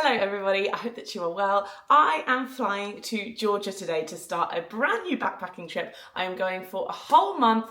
Hello everybody, I hope that you are well. I am flying to Georgia today to start a brand new backpacking trip. I am going for a whole month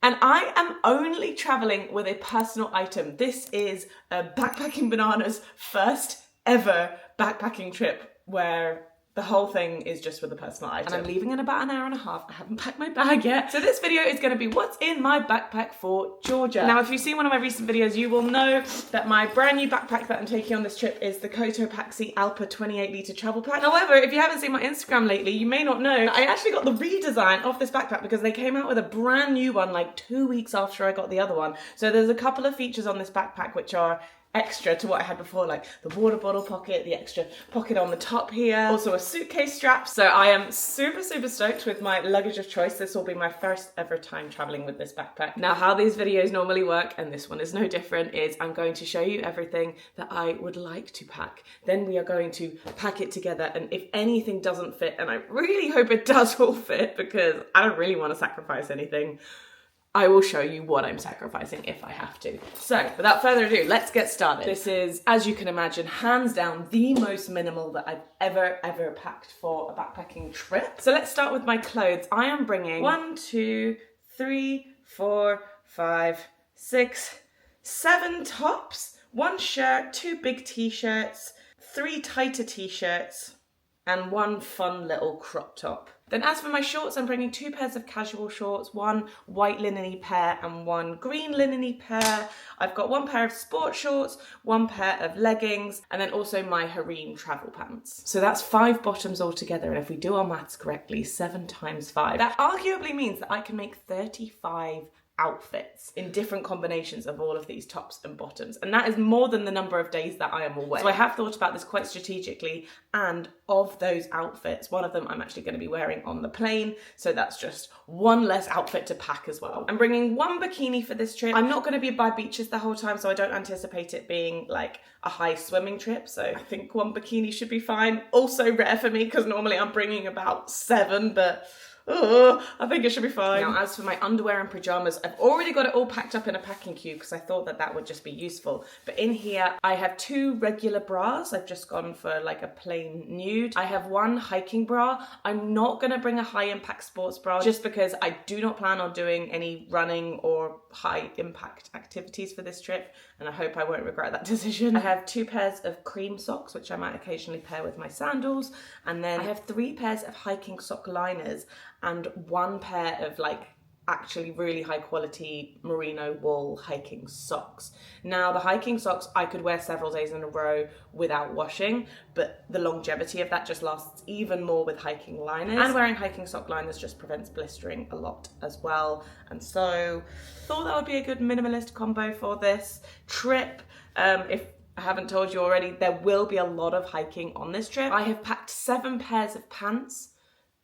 and I am only traveling with a personal item. This is a Backpacking Bananas first ever backpacking trip where the whole thing is just with a personal item. And I'm leaving in about an hour and a half. I haven't packed my bag yet. So this video is going to be what's in my backpack for Georgia. Now, if you've seen one of my recent videos, you will know that my brand new backpack that I'm taking on this trip is the Cotopaxi Allpa 28 litre travel pack. However, if you haven't seen my Instagram lately, you may not know that I actually got the redesign of this backpack because they came out with a brand new one like 2 weeks after I got the other one. So there's a couple of features on this backpack which are extra to what I had before, like the water bottle pocket, the extra pocket on the top here, also a suitcase strap. So I am super stoked with my luggage of choice. This will be my first ever time traveling with this backpack. Now, how these videos normally work, and this one is no different, is I'm going to show you everything that I would like to pack. Then we are going to pack it together, and if anything doesn't fit, and I really hope it does all fit because I don't really want to sacrifice anything, I will show you what I'm sacrificing if I have to. So, without further ado, let's get started. This is, as you can imagine, hands down the most minimal that I've ever packed for a backpacking trip. So let's start with my clothes. I am bringing 1, 2, 3, 4, 5, 6, 7 tops, 1 shirt, 2 big t-shirts, 3 tighter t-shirts, and 1 fun little crop top. Then as for my shorts, I'm bringing 2 pairs of casual shorts, 1 white linen-y pair and 1 green linen-y pair. I've got 1 pair of sport shorts, 1 pair of leggings, and then also my harem travel pants. So that's 5 bottoms altogether, and if we do our maths correctly, 7 times 5. That arguably means that I can make 35 outfits in different combinations of all of these tops and bottoms, and that is more than the number of days that I am away. So I have thought about this quite strategically, and of those outfits, one of them I'm actually going to be wearing on the plane, so that's just 1 less outfit to pack as well. I'm bringing 1 bikini for this trip. I'm not going to be by beaches the whole time, so I don't anticipate it being like a high swimming trip, so I think 1 bikini should be fine. Also rare for me because normally I'm bringing about 7, but I think it should be fine. Now, as for my underwear and pajamas, I've already got it all packed up in a packing cube because I thought that that would just be useful. But in here, I have 2 regular bras. I've just gone for like a plain nude. I have 1 hiking bra. I'm not going to bring a high impact sports bra just because I do not plan on doing any running or high impact activities for this trip, and I hope I won't regret that decision. I have 2 pairs of cream socks, which I might occasionally pair with my sandals, and then I have 3 pairs of hiking sock liners and 1 pair of like actually really high quality merino wool hiking socks. Now, the hiking socks I could wear several days in a row without washing, but the longevity of that just lasts even more with hiking liners. And wearing hiking sock liners just prevents blistering a lot as well. And so thought that would be a good minimalist combo for this trip. If I haven't told you already, there will be a lot of hiking on this trip. I have packed 7 pairs of pants.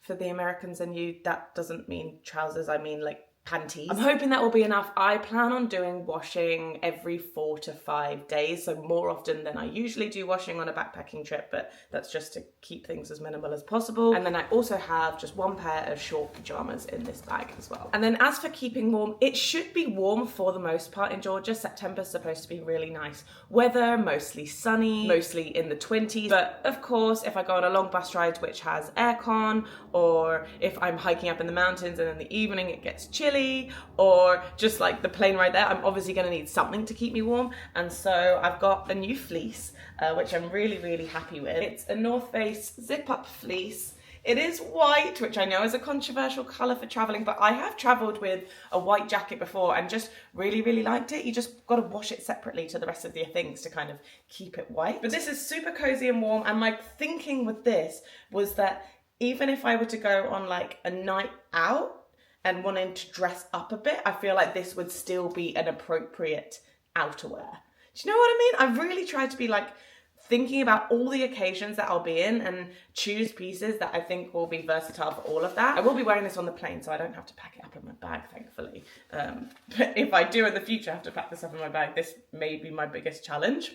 For the Americans and you, that doesn't mean trousers, I mean like panties. I'm hoping that will be enough. I plan on doing washing every 4 to 5 days, so more often than I usually do washing on a backpacking trip, but that's just to keep things as minimal as possible. And then I also have just 1 pair of short pajamas in this bag as well. And then as for keeping warm, it should be warm for the most part in Georgia. September's supposed to be really nice weather, mostly sunny, mostly in the 20s. But of course, if I go on a long bus ride which has aircon, or if I'm hiking up in the mountains and in the evening it gets chilly, or just like the plane ride there, I'm obviously going to need something to keep me warm. And so I've got a new fleece, which I'm really happy with. It's a North Face zip-up fleece. It is white, which I know is a controversial colour for travelling, but I have travelled with a white jacket before and just really liked it. You just got to wash it separately to the rest of your things to kind of keep it white. But this is super cosy and warm, and my thinking with this was that even if I were to go on like a night out and wanting to dress up a bit, I feel like this would still be an appropriate outerwear. Do you know what I mean? I've really tried to be like thinking about all the occasions that I'll be in and choose pieces that I think will be versatile for all of that. I will be wearing this on the plane, so I don't have to pack it up in my bag, thankfully. But if I do in the future have to pack this up in my bag, this may be my biggest challenge.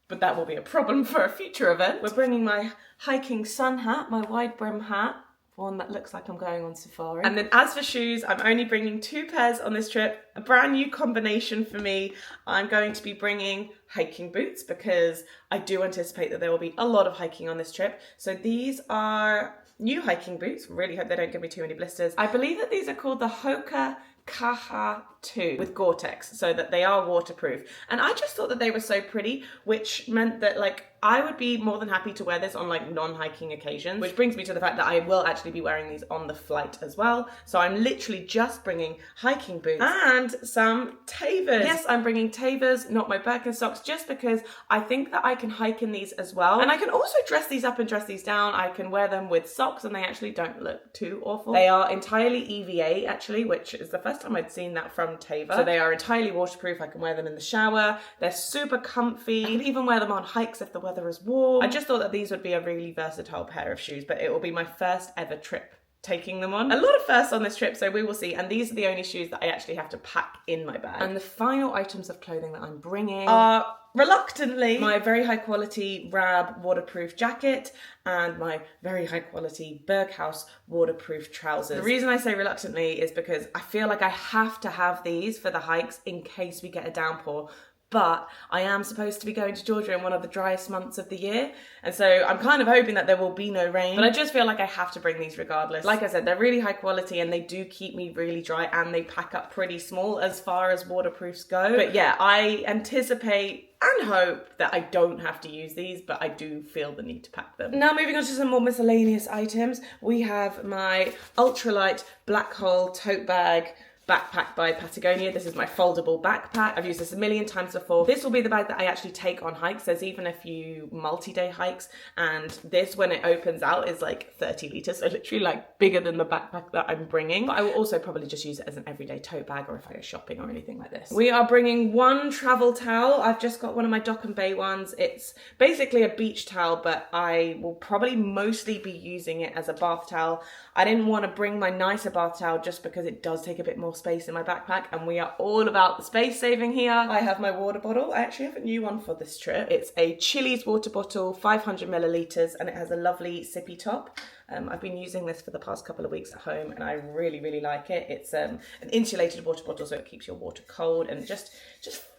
But that will be a problem for a future event. We're bringing my hiking sun hat, my wide brim hat, one that looks like I'm going on safari. And then as for shoes, I'm only bringing 2 pairs on this trip, a brand new combination for me. I'm going to be bringing hiking boots because I do anticipate that there will be a lot of hiking on this trip. So these are new hiking boots. Really hope they don't give me too many blisters. I believe that these are called the Hoka Kaha 2 with Gore-Tex, so that they are waterproof. And I just thought that they were so pretty, which meant that like I would be more than happy to wear this on like non-hiking occasions, which brings me to the fact that I will actually be wearing these on the flight as well. So I'm literally just bringing hiking boots and some Tavers. Yes, I'm bringing Tavers, not my Birkenstocks, just because I think that I can hike in these as well. And I can also dress these up and dress these down. I can wear them with socks and they actually don't look too awful. They are entirely EVA actually, which is the first time I'd seen that from Taver. So they are entirely waterproof. I can wear them in the shower. They're super comfy. I can even wear them on hikes if the weather is warm. I just thought that these would be a really versatile pair of shoes, but it will be my first ever trip taking them on. A lot of firsts on this trip, so we will see. And these are the only shoes that I actually have to pack in my bag. And the final items of clothing that I'm bringing are, reluctantly, my very high quality Rab waterproof jacket and my very high quality Berghaus waterproof trousers. The reason I say reluctantly is because I feel like I have to have these for the hikes in case we get a downpour. But I am supposed to be going to Georgia in one of the driest months of the year. And so I'm kind of hoping that there will be no rain. But I just feel like I have to bring these regardless. Like I said, they're really high quality and they do keep me really dry and they pack up pretty small as far as waterproofs go. But yeah, I anticipate and hope that I don't have to use these, but I do feel the need to pack them. Now moving on to some more miscellaneous items. We have my ultralight black hole tote bag backpack by Patagonia. This is my foldable backpack. I've used this a million times before. This will be the bag that I actually take on hikes. There's even a few multi-day hikes, and this, when it opens out, is like 30 litres, so literally like bigger than the backpack that I'm bringing. But I will also probably just use it as an everyday tote bag or if I go shopping or anything like this. We are bringing one travel towel. I've just got one of my Dock and Bay ones. It's basically a beach towel, but I will probably mostly be using it as a bath towel. I didn't want to bring my nicer bath towel just because it does take a bit more space in my backpack, and we are all about the space saving here. I have my water bottle. I actually have a new one for this trip. It's a Chili's water bottle, 500 millilitres, and it has a lovely sippy top. I've been using this for the past couple of weeks at home and I really, really like it. It's an insulated water bottle, so it keeps your water cold and it just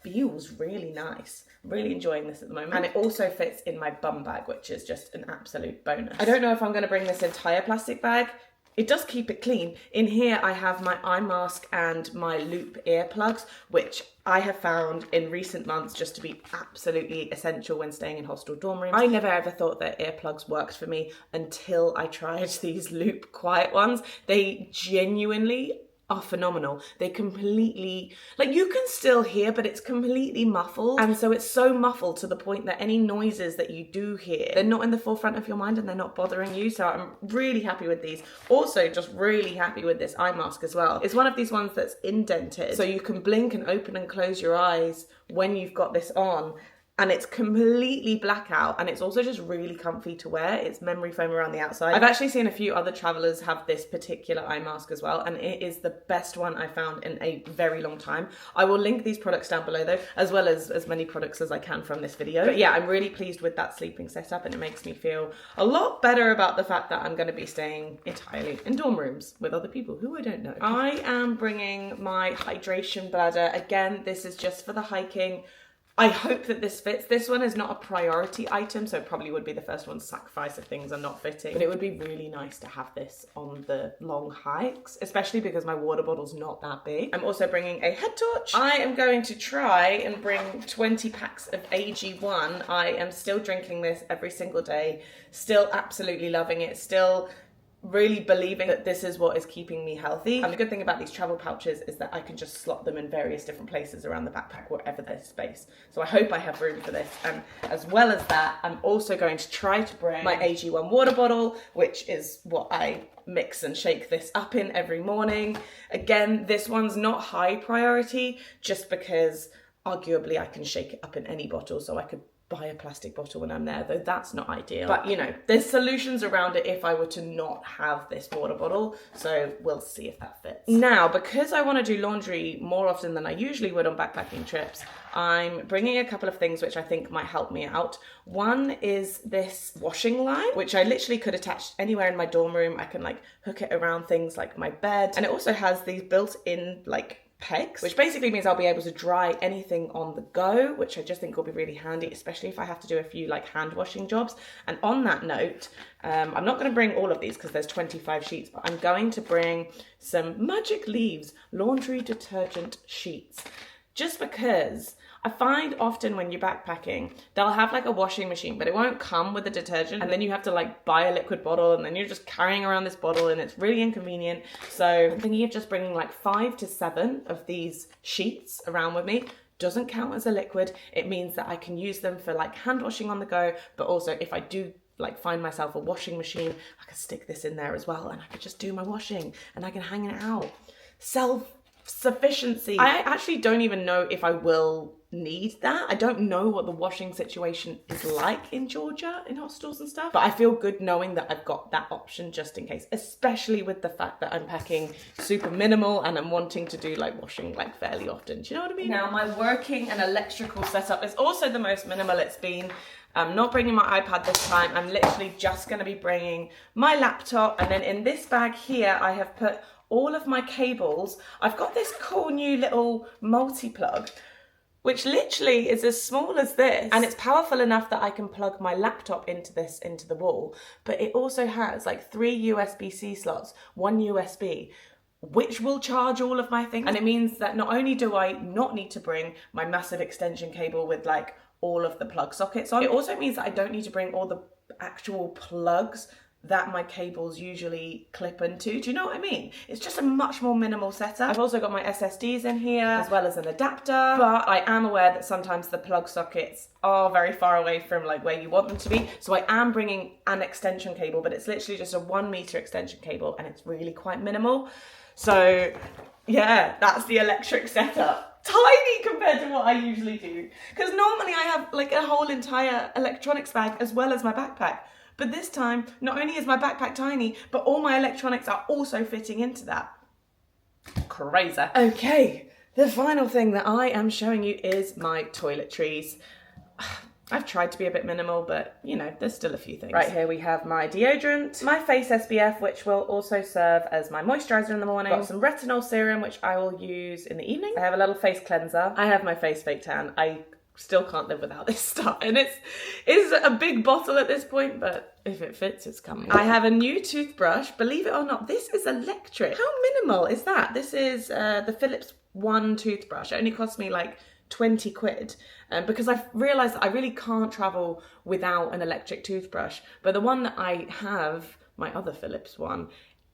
feels really nice. I'm really enjoying this at the moment. And it also fits in my bum bag, which is just an absolute bonus. I don't know if I'm going to bring this entire plastic bag. It does keep it clean. In here I have my eye mask and my loop earplugs, which I have found in recent months just to be absolutely essential when staying in hostel dorm rooms. I never ever thought that earplugs worked for me until I tried these loop quiet ones. They genuinely are phenomenal. They completely, like, you can still hear, but it's completely muffled. And so it's so muffled to the point that any noises that you do hear, they're not in the forefront of your mind and they're not bothering you. So I'm really happy with these. Also, just really happy with this eye mask as well. It's one of these ones that's indented, so you can blink and open and close your eyes when you've got this on. And it's completely blackout, and it's also just really comfy to wear. It's memory foam around the outside. I've actually seen a few other travellers have this particular eye mask as well, and it is the best one I've found in a very long time. I will link these products down below though, as well as many products as I can from this video. But yeah, I'm really pleased with that sleeping setup, and it makes me feel a lot better about the fact that I'm going to be staying entirely in dorm rooms with other people who I don't know. I am bringing my hydration bladder. Again, this is just for the hiking. I hope that this fits. This one is not a priority item, so it probably would be the first one to sacrifice if things are not fitting. But it would be really nice to have this on the long hikes, especially because my water bottle's not that big. I'm also bringing a head torch. I am going to try and bring 20 packs of AG1. I am still drinking this every single day, still absolutely loving it, still really believing that this is what is keeping me healthy. And the good thing about these travel pouches is that I can just slot them in various different places around the backpack wherever there's space. So I hope I have room for this. And as well as that, I'm also going to try to bring my AG1 water bottle, which is what I mix and shake this up in every morning. Again, this one's not high priority just because arguably I can shake it up in any bottle, so I could buy a plastic bottle when I'm there, though that's not ideal. But you know, there's solutions around it if I were to not have this water bottle, so we'll see if that fits. Now, because I want to do laundry more often than I usually would on backpacking trips, I'm bringing a couple of things which I think might help me out. One is this washing line, which I literally could attach anywhere in my dorm room. I can like hook it around things like my bed, and it also has these built-in like pegs, which basically means I'll be able to dry anything on the go, which I just think will be really handy, especially if I have to do a few like hand washing jobs. And on that note, I'm not going to bring all of these because there's 25 sheets, but I'm going to bring some Magic Leaves laundry detergent sheets, just because I find often when you're backpacking, they'll have like a washing machine, but it won't come with the detergent. And then you have to like buy a liquid bottle, and then you're just carrying around this bottle, and it's really inconvenient. So I'm thinking of just bringing like 5 to 7 of these sheets around with me. Doesn't count as a liquid. It means that I can use them for like hand washing on the go, but also if I do like find myself a washing machine, I can stick this in there as well, and I can just do my washing and I can hang it out. Self-sufficiency. I actually don't even know if I will need that. I don't know what the washing situation is like in Georgia in hostels and stuff, but I feel good knowing that I've got that option just in case, especially with the fact that I'm packing super minimal and I'm wanting to do like washing like fairly often. Do you know what I mean? Now my working and electrical setup is also the most minimal it's been. I'm not bringing my iPad this time. I'm literally just going to be bringing my laptop, and then in this bag here I have put all of my cables. I've got this cool new little multi-plug, which literally is as small as this, and it's powerful enough that I can plug my laptop into the wall, but it also has like 3 USB-C slots, 1 USB, which will charge all of my things. And it means that not only do I not need to bring my massive extension cable with like all of the plug sockets on, it also means that I don't need to bring all the actual plugs that my cables usually clip into. Do you know what I mean? It's just a much more minimal setup. I've also got my SSDs in here, as well as an adapter, but I am aware that sometimes the plug sockets are very far away from like where you want them to be. So I am bringing an extension cable, but it's literally just a 1 meter extension cable, and it's really quite minimal. So yeah, that's the electric setup. Tiny compared to what I usually do. Because normally I have like a whole entire electronics bag as well as my backpack. But this time, not only is my backpack tiny, but all my electronics are also fitting into that. Crazy. Okay, the final thing that I am showing you is my toiletries. I've tried to be a bit minimal, but you know, there's still a few things. Right here we have my deodorant, my face SPF, which will also serve as my moisturizer in the morning. Got some retinol serum, which I will use in the evening. I have a little face cleanser. I have my face fake tan. I still can't live without this stuff, and it's a big bottle at this point, but if it fits, it's coming. I have a new toothbrush. Believe it or not, this is electric. How minimal is that? This is the Philips One toothbrush. It only cost me like 20 quid, because I've realised that I really can't travel without an electric toothbrush, but the one that I have, my other Philips one,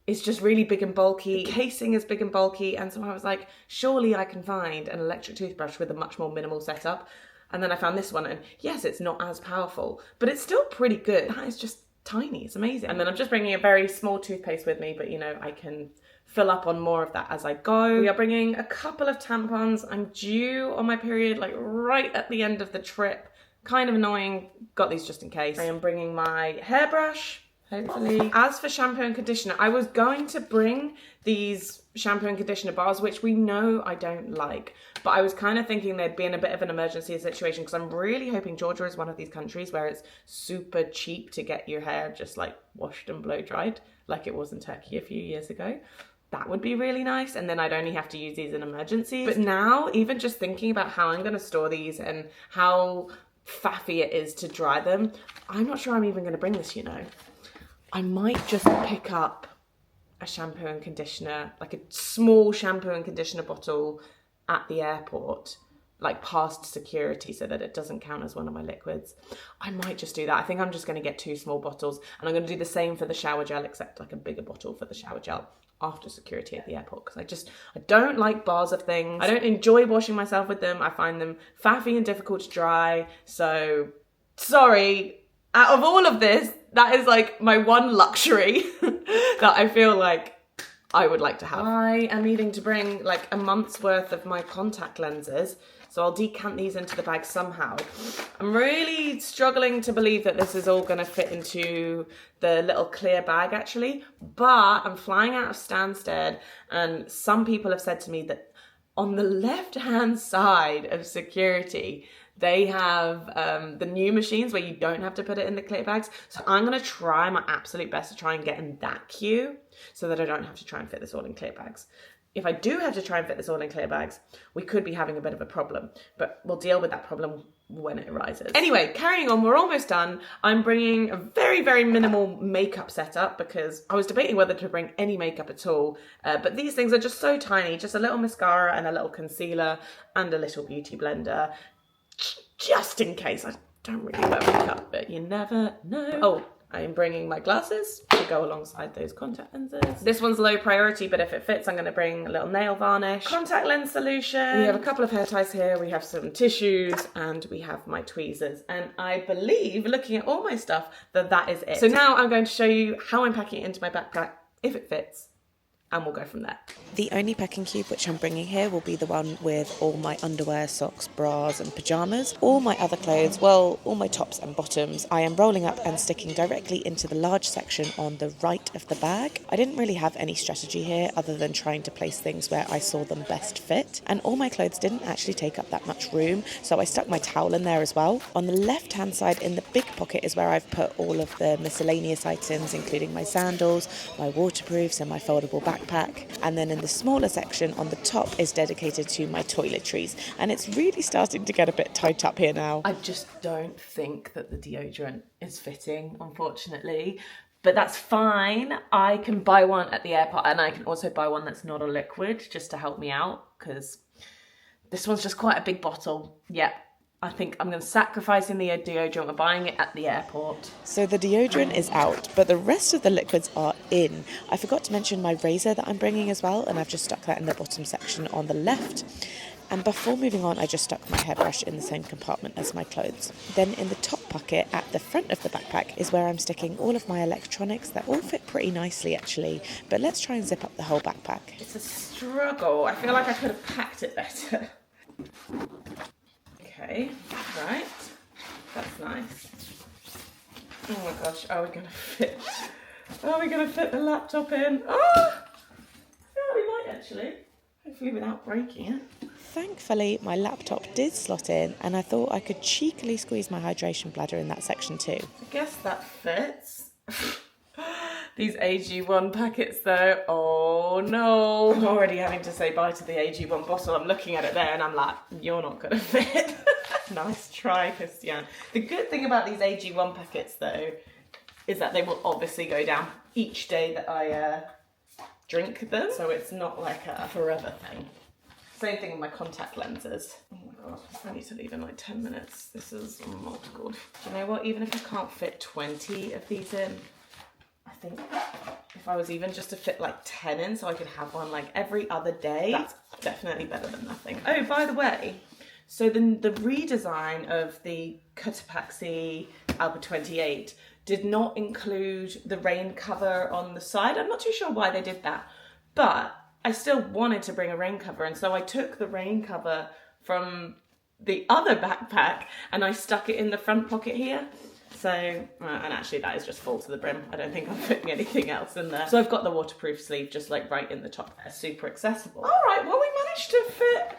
is just really big and bulky. The casing is big and bulky, and so I was like, surely I can find an electric toothbrush with a much more minimal setup. And then I found this one, and yes, it's not as powerful, but it's still pretty good. That is just tiny. It's amazing. And then I'm just bringing a very small toothpaste with me, but you know, I can fill up on more of that as I go. We are bringing a couple of tampons. I'm due on my period like right at the end of the trip. Kind of annoying. Got these just in case. I am bringing my hairbrush, hopefully. As for shampoo and conditioner, I was going to bring these shampoo and conditioner bars, which we know I don't like, but I was kind of thinking they'd be in a bit of an emergency situation, because I'm really hoping Georgia is one of these countries where it's super cheap to get your hair just like washed and blow dried, like it was in Turkey a few years ago. That would be really nice, and then I'd only have to use these in emergencies. But now, even just thinking about how I'm going to store these and how faffy it is to dry them, I'm not sure I'm even going to bring this, you know. I might just pick up a shampoo and conditioner, like a small shampoo and conditioner bottle at the airport, like past security, so that it doesn't count as one of my liquids. I might just do that. I think I'm just going to get 2 small bottles, and I'm going to do the same for the shower gel, except like a bigger bottle for the shower gel after security at the airport, because I don't like bars of things. I don't enjoy washing myself with them. I find them faffy and difficult to dry. So sorry, out of all of this, that is like my one luxury that I feel like I would like to have. I am needing to bring like a month's worth of my contact lenses, So I'll decant these into the bag somehow. I'm really struggling to believe that this is all going to fit into the little clear bag actually, but I'm flying out of Stansted, and some people have said to me that on the left-hand side of security, they have the new machines where you don't have to put it in the clear bags. So I'm going to try my absolute best to try and get in that queue so that I don't have to try and fit this all in clear bags. If I do have to try and fit this all in clear bags, we could be having a bit of a problem, but we'll deal with that problem when it arises. Anyway, carrying on, we're almost done. I'm bringing a very, very minimal makeup setup because I was debating whether to bring any makeup at all, but these things are just so tiny, just a little mascara and a little concealer and a little beauty blender, just in case. I don't really wear makeup, but you never know. Oh, I am bringing my glasses to go alongside those contact lenses. This one's low priority, but if it fits, I'm going to bring a little nail varnish, contact lens solution. We have a couple of hair ties here. We have some tissues and we have my tweezers. And I believe, looking at all my stuff, that is it. So now I'm going to show you how I'm packing it into my backpack, if it fits, and we'll go from there. The only packing cube which I'm bringing here will be the one with all my underwear, socks, bras and pyjamas. All my other clothes, well, all my tops and bottoms, I am rolling up and sticking directly into the large section on the right of the bag. I didn't really have any strategy here other than trying to place things where I saw them best fit. And all my clothes didn't actually take up that much room, so I stuck my towel in there as well. On the left-hand side in the big pocket is where I've put all of the miscellaneous items, including my sandals, my waterproofs and my foldable backpack. And then in the smaller section on the top is dedicated to my toiletries, and it's really starting to get a bit tight up here now. I just don't think that the deodorant is fitting, unfortunately, but that's fine. I can buy one at the airport, and I can also buy one that's not a liquid just to help me out, because this one's just quite a big bottle. Yeah, I think I'm going to sacrifice in the deodorant. We're buying it at the airport. So the deodorant is out, but the rest of the liquids are in. I forgot to mention my razor that I'm bringing as well, and I've just stuck that in the bottom section on the left. And before moving on, I just stuck my hairbrush in the same compartment as my clothes. Then in the top pocket at the front of the backpack is where I'm sticking all of my electronics. That all fit pretty nicely actually, but let's try and zip up the whole backpack. It's a struggle. I feel like I could have packed it better. Okay, right, that's nice. Oh my gosh, are we gonna fit the laptop in? Oh, yeah, we might actually, hopefully without breaking it. Thankfully, my laptop did slot in, and I thought I could cheekily squeeze my hydration bladder in that section too. I guess that fits. These AG1 packets though, oh no. I'm already having to say bye to the AG1 bottle. I'm looking at it there and I'm like, you're not gonna fit. Nice try, Christianne. The good thing about these AG1 packets though, is that they will obviously go down each day that I drink them. So it's not like a forever thing. Same thing with my contact lenses. Oh my god, I need to leave in like 10 minutes. This is multiple. Do you know what, even if I can't fit 20 of these in, I think if I was even just to fit like 10 in so I could have one like every other day, that's definitely better than nothing. Oh, by the way, so the redesign of the Cotopaxi Allpa 28 did not include the rain cover on the side. I'm not too sure why they did that, but I still wanted to bring a rain cover, and so I took the rain cover from the other backpack and I stuck it in the front pocket here. So, and actually that is just full to the brim. I don't think I'm putting anything else in there. So I've got the waterproof sleeve just like right in the top there, super accessible. All right, well we managed to fit,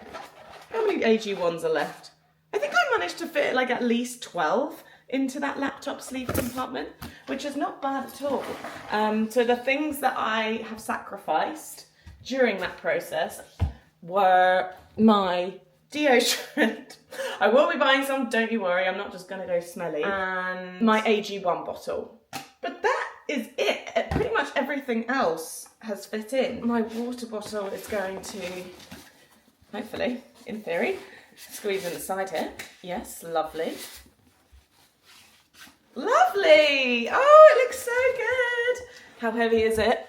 how many AG1s are left? I think I managed to fit like at least 12 into that laptop sleeve compartment, which is not bad at all. So the things that I have sacrificed during that process were my deodorant. I will be buying some, don't you worry, I'm not just gonna go smelly. And my AG1 bottle. But that is it. Pretty much everything else has fit in. My water bottle is going to, hopefully, in theory, squeeze in the side here. Yes, lovely. Lovely! Oh, it looks so good. How heavy is it?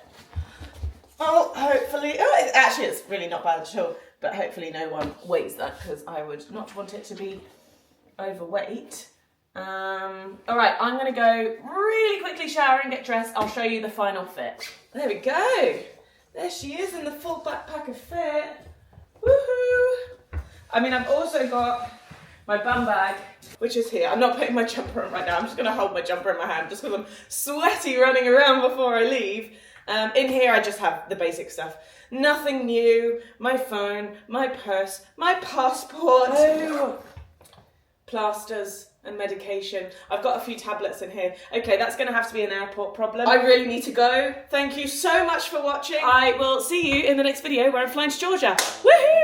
Oh, hopefully, it's really not bad at all. But hopefully no one weighs that because I would not want it to be overweight. All right, I'm gonna go really quickly shower and get dressed. I'll show you the final fit. There we go. There she is in the full backpack of fit. Woohoo! I mean, I've also got my bum bag, which is here. I'm not putting my jumper on right now. I'm just going to hold my jumper in my hand just because I'm sweaty running around before I leave. In here, I just have the basic stuff. Nothing new. My phone, my purse, my passport, plasters and medication. I've got a few tablets in here. Okay, that's going to have to be an airport problem. I really need to go. Thank you so much for watching. I will see you in the next video where I'm flying to Georgia. Woohoo!